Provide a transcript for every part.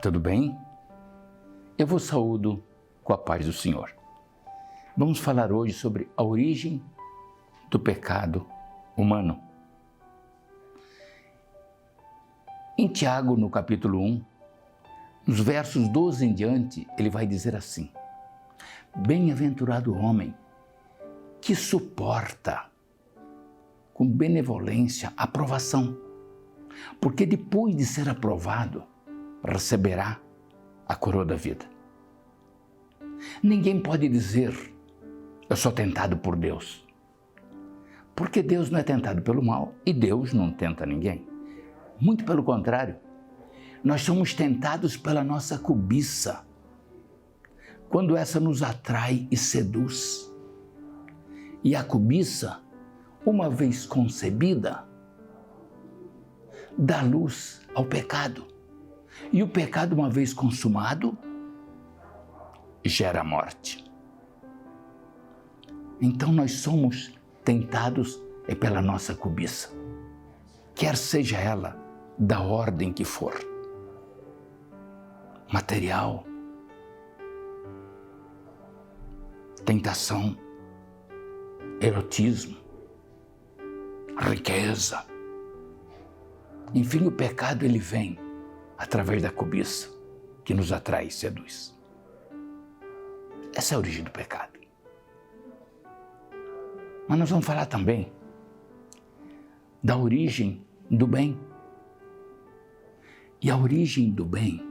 tudo bem? Eu vos saúdo com a paz do Senhor. Vamos falar hoje sobre a origem do pecado humano. Em Tiago, no capítulo 1, nos versos 12 em diante, ele vai dizer assim: bem-aventurado o homem que suporta com benevolência a provação, porque depois de ser aprovado, receberá a coroa da vida. Ninguém pode dizer, eu sou tentado por Deus, porque Deus não é tentado pelo mal e Deus não tenta ninguém. Muito pelo contrário, nós somos tentados pela nossa cobiça, quando essa nos atrai e seduz. E a cobiça, uma vez concebida, dá luz ao pecado. E o pecado, uma vez consumado, gera morte. Então nós somos tentados pela nossa cobiça, quer seja ela da ordem que for. Material, tentação, erotismo, riqueza. Enfim, o pecado ele vem através da cobiça que nos atrai e seduz. Essa é a origem do pecado. Mas nós vamos falar também da origem do bem. E a origem do bem,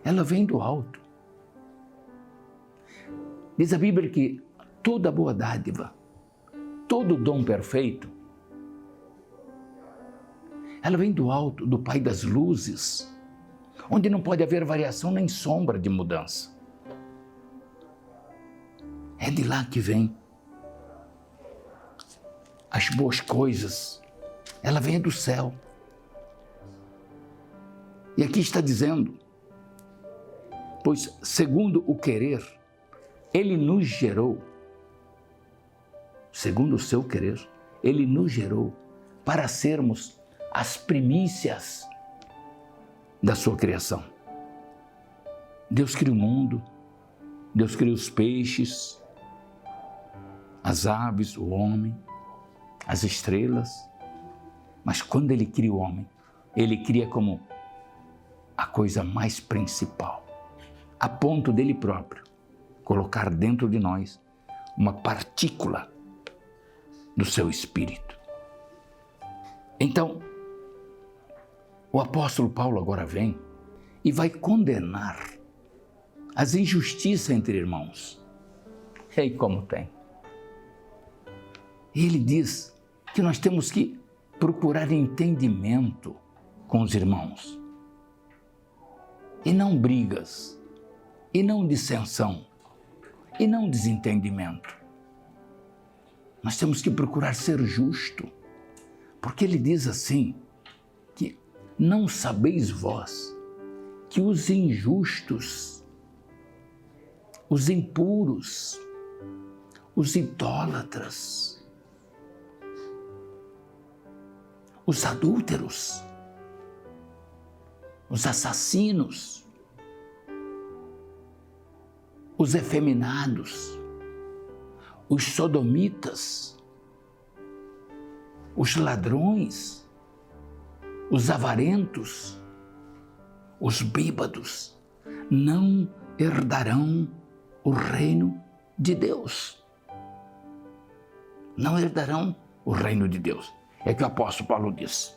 ela vem do alto. Diz a Bíblia que toda boa dádiva, todo dom perfeito, ela vem do alto, do Pai das luzes, onde não pode haver variação nem sombra de mudança. É de lá que vem as boas coisas, ela vem do céu. E aqui está dizendo, pois segundo o querer, ele nos gerou, segundo o seu querer, ele nos gerou para sermos as primícias da sua criação. Deus criou o mundo, Deus criou os peixes, as aves, o homem, as estrelas. Mas quando ele cria o homem, ele cria como a coisa mais principal, a ponto dele próprio colocar dentro de nós uma partícula do seu espírito. Então, o apóstolo Paulo agora vem e vai condenar as injustiças entre irmãos. E aí como tem? Ele diz que nós temos que procurar entendimento com os irmãos. E não brigas, e não dissensão, e não desentendimento. Nós temos que procurar ser justo, porque ele diz assim, que não sabeis vós que os injustos, os impuros, os idólatras, os adúlteros, os assassinos, os efeminados, os sodomitas, os ladrões, os avarentos, os bêbados, não herdarão o reino de Deus. Não herdarão o reino de Deus. É que o apóstolo Paulo diz.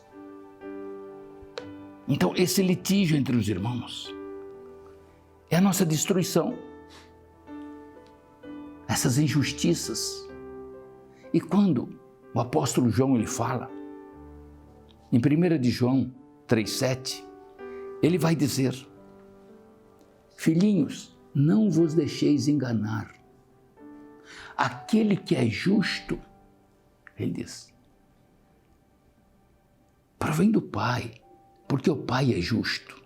Então, esse litígio entre os irmãos é a nossa destruição. Essas injustiças. E quando o apóstolo João ele fala, em 1 de João 3,7, ele vai dizer, filhinhos, não vos deixeis enganar. Aquele que é justo, ele diz, provém do Pai, porque o Pai é justo.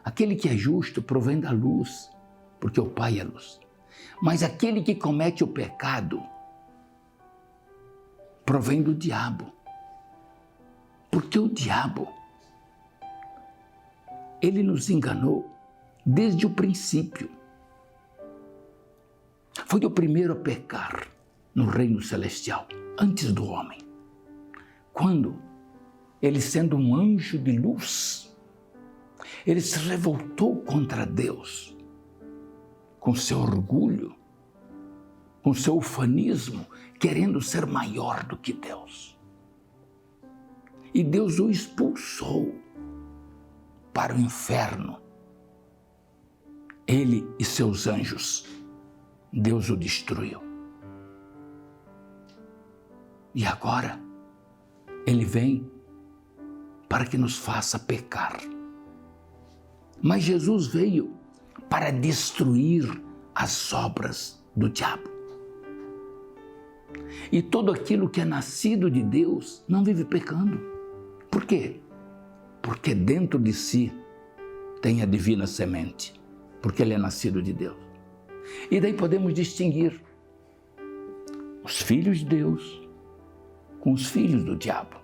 Aquele que é justo provém da luz, porque o Pai é luz. Mas aquele que comete o pecado provém do diabo, porque o diabo ele nos enganou desde o princípio. Foi o primeiro a pecar no reino celestial, antes do homem. Quando ele, sendo um anjo de luz, ele se revoltou contra Deus, com seu orgulho, com seu ufanismo, querendo ser maior do que Deus. E Deus o expulsou para o inferno. Ele e seus anjos, Deus o destruiu. E agora, ele vem para que nos faça pecar. Mas Jesus veio para destruir as obras do diabo. E todo aquilo que é nascido de Deus não vive pecando. Por quê? Porque dentro de si tem a divina semente, porque ele é nascido de Deus. E daí podemos distinguir os filhos de Deus com os filhos do diabo.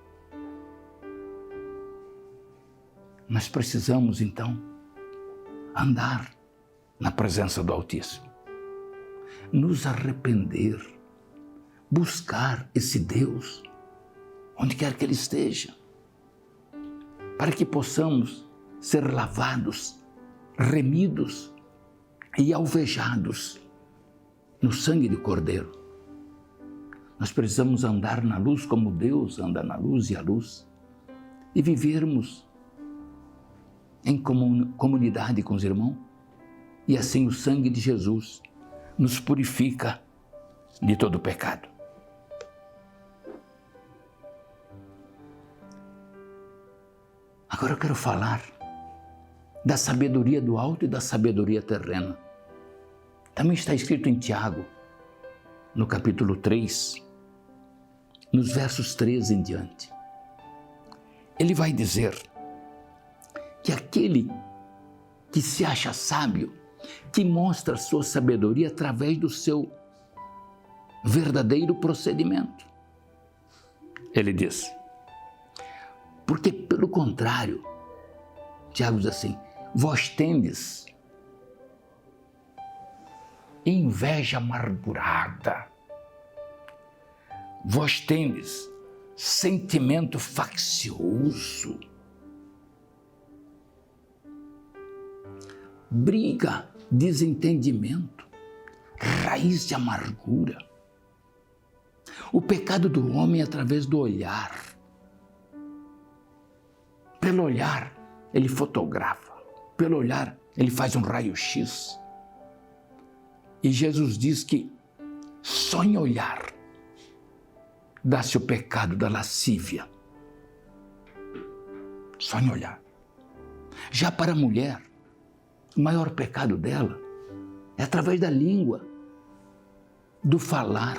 Nós precisamos, então, andar na presença do Altíssimo, nos arrepender, buscar esse Deus onde quer que Ele esteja, para que possamos ser lavados, remidos e alvejados no sangue do Cordeiro. Nós precisamos andar na luz como Deus anda na luz e a luz, e vivermos em comunidade com os irmãos, e assim o sangue de Jesus nos purifica de todo pecado. Agora eu quero falar da sabedoria do alto e da sabedoria terrena. Também está escrito em Tiago, no capítulo 3, nos versos 13 em diante. Ele vai dizer que aquele que se acha sábio, que mostra a sua sabedoria através do seu verdadeiro procedimento. Ele diz, porque pelo contrário, Tiago diz assim, vós tendes inveja amargurada, vós tendes sentimento faccioso, briga, desentendimento, raiz de amargura. O pecado do homem é através do olhar. Pelo olhar, ele fotografa. Pelo olhar, ele faz um raio-x. E Jesus diz que só em olhar dá-se o pecado da lascívia. Só em olhar. Já para a mulher, o maior pecado dela é através da língua, do falar.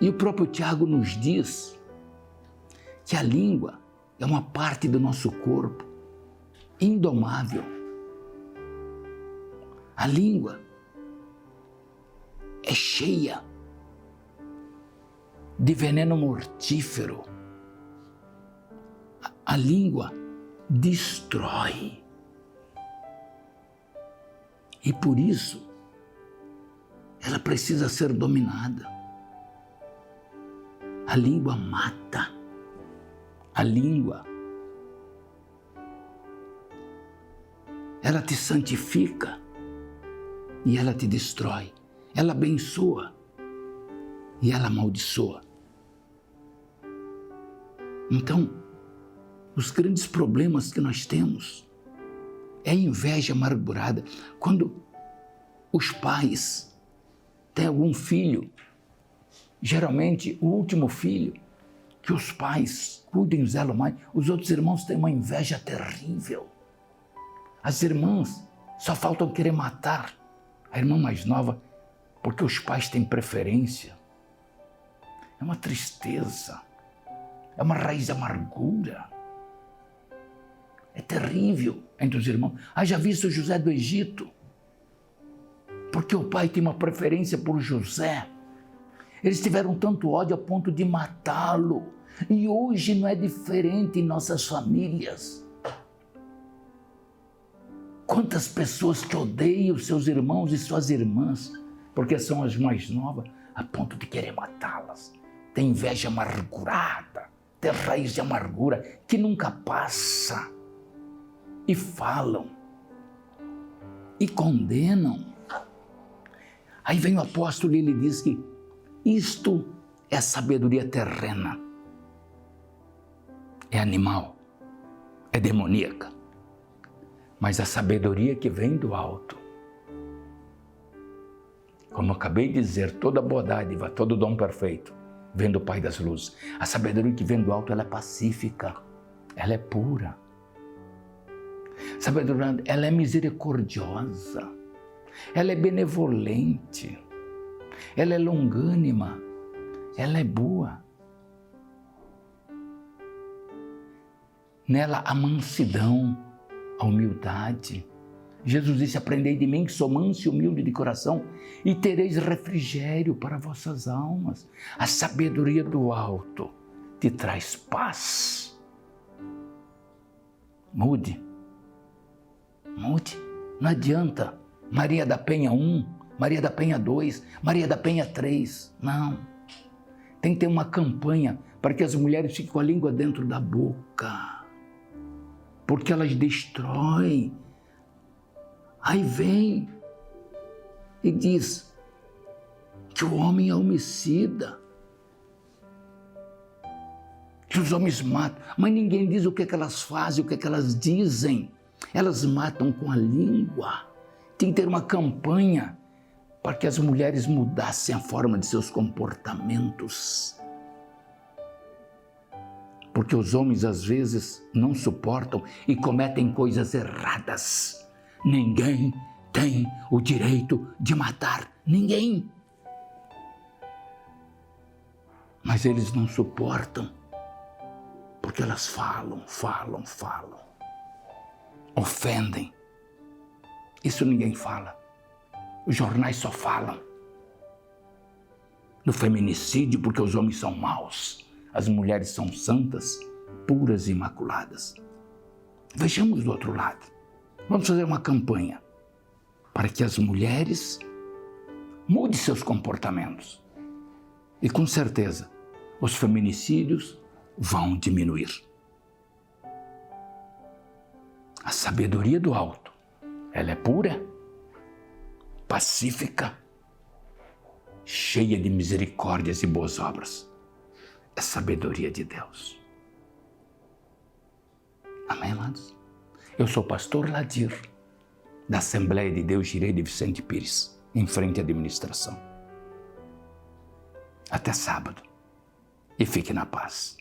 E o próprio Tiago nos diz que a língua é uma parte do nosso corpo indomável. A língua é cheia de veneno mortífero. A língua destrói. E por isso, ela precisa ser dominada. A língua mata. A língua, ela te santifica e ela te destrói. Ela abençoa e ela amaldiçoa. Então, os grandes problemas que nós temos é a inveja amargurada. Quando os pais têm algum filho, geralmente o último filho, que os pais cuidem e zelam mais, os outros irmãos têm uma inveja terrível. As irmãs só faltam querer matar a irmã mais nova, porque os pais têm preferência. É uma tristeza, é uma raiz de amargura. É terrível entre os irmãos. Haja visto José do Egito, porque o pai tem uma preferência por José. Eles tiveram tanto ódio a ponto de matá-lo. E hoje não é diferente em nossas famílias. Quantas pessoas que odeiam seus irmãos e suas irmãs, porque são as mais novas, a ponto de querer matá-las. Tem inveja amargurada, tem raiz de amargura que nunca passa. E falam, e condenam. Aí vem o apóstolo e ele diz que isto é sabedoria terrena, é animal, é demoníaca. Mas a sabedoria que vem do alto, como eu acabei de dizer, toda boa dádiva, todo dom perfeito, vem do Pai das Luzes. A sabedoria que vem do alto, ela é pacífica, ela é pura. Sabedoria, ela é misericordiosa, ela é benevolente, ela é longânima, ela é boa. Nela a mansidão, a humildade. Jesus disse, aprendei de mim que sou manso e humilde de coração e tereis refrigério para vossas almas. A sabedoria do alto te traz paz. Mude. Não adianta Maria da Penha 1, Maria da Penha 2, Maria da Penha 3. Não. Tem que ter uma campanha para que as mulheres fiquem com a língua dentro da boca. Porque elas destroem. Aí vem e diz que o homem é homicida, que os homens matam, mas ninguém diz o que é que elas fazem, o que é que elas dizem. Elas matam com a língua. Tem que ter uma campanha para que as mulheres mudassem a forma de seus comportamentos. Porque os homens às vezes não suportam e cometem coisas erradas. Ninguém tem o direito de matar ninguém. Mas eles não suportam, porque elas falam. Ofendem. Isso ninguém fala. Os jornais só falam. No feminicídio, porque os homens são maus. As mulheres são santas, puras e imaculadas. Vejamos do outro lado. Vamos fazer uma campanha para que as mulheres mudem seus comportamentos. E com certeza, os feminicídios vão diminuir. A sabedoria do alto, ela é pura, pacífica, cheia de misericórdias e boas obras. É sabedoria de Deus. Amém, amados? Eu sou o pastor Ladir, da Assembleia de Deus Jireh de Vicente Pires, em frente à administração. Até sábado. E fique na paz.